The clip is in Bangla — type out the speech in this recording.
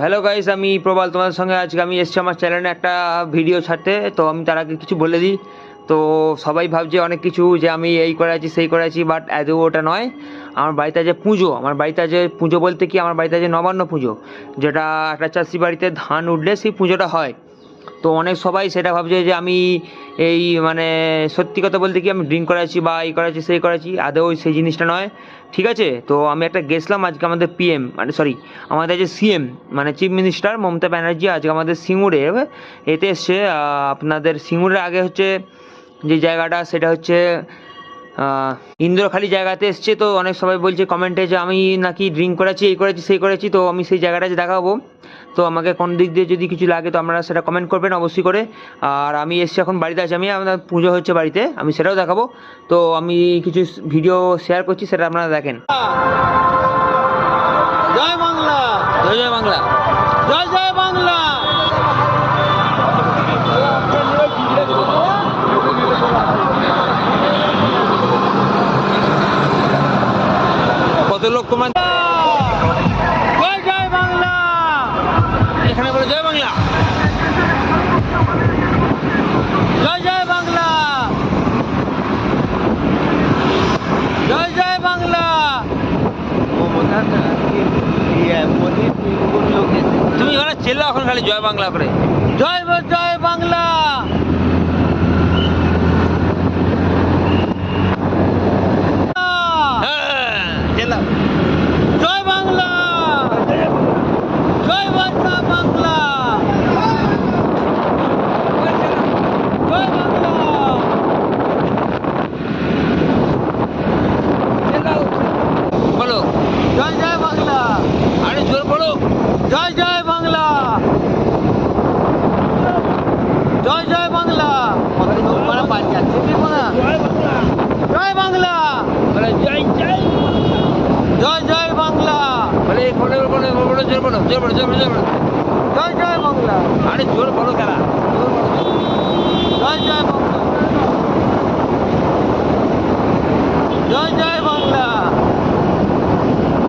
হ্যালো গাইস, আমি প্রবাল তোমাদের সঙ্গে আজকে আমি এসেছি আমার চ্যানেলে একটা ভিডিও ছাড়তে। তো আমি তার আগে কিছু বলে দিই। তো সবাই ভাবছে অনেক কিছু যে আমি এই করে আছি সেই করে আছি, বাট আদৌ ওটা নয়। আমার বাড়িতে যে পুজো, আমার বাড়িতে যে পুজো বলতে কি, আমার বাড়িতে যে নবান্ন পুজো, যেটা একটা চাষি বাড়িতে ধান উঠলে সেই পুজোটা হয়। তো অনেক সবাই সেটা ভাবছে যে আমি এই মানে সত্যি কথা বলতে কি আমি ড্রিঙ্ক করাচ্ছি বা এই করাচ্ছি সেই করাচ্ছি, আদৌ সেই জিনিসটা নয়, ঠিক আছে। তো আমি একটা গেছিলাম আজকে আমাদের পিএম মানে সরি আমাদের যে সিএম মানে চিফ মিনিস্টার মমতা ব্যানার্জি আজকে আমাদের সিঙ্গুরে এতে এসছে। আপনাদের সিঙ্গুরের আগে হচ্ছে যে জায়গাটা সেটা হচ্ছে ইন্দ্রখালি জায়গাতে এসছে। তো অনেক সবাই বলছে কমেন্টে যে আমি নাকি ড্রিঙ্ক করেছি এই করেছি সেই করেছি। তো আমি সেই জায়গাটা যে দেখাবো, তো আমাকে কোন দিক দিয়ে যদি কিছু লাগে তো আপনারা সেটা কমেন্ট করবেন অবশ্যই করে। আর আমি এসছি এখন বাড়িতে আছি, আমি আপনার পুজো হচ্ছে বাড়িতে, আমি সেটাও দেখাবো। তো আমি কিছু ভিডিও শেয়ার করছি, সেটা আপনারা দেখেন। জয় বাংলা, জয় জয় বাংলা, জয় জয় বাংলা। কত লোক তোমার জয় জয় বাংলা, এখানে বলে জয় বাংলা। জয় জয় বাংলা, জয় জয় বাংলা। তুমি ওখানে চেল্লা এখন খালি জয় বাংলা করে। জয় জয় বাংলা, হ্যাঁ, চেল্লাও। জয় বাংলা, জয় বাংলা বাংলা, জয় বাংলা। বলো জয় জয় বাংলা, আরে জোর বলো। জয় জয় বাংলা, জয় জয় বাংলা। জয় বাংলা, বলে জয় জয়, জয় জয় বাংলা, বলে বলে বলে বলে জোর বলো, জোর বলো, জোর বলো, জোর বলো। জয় জয় বাংলা, আরে জোর বলো খেলা। জয়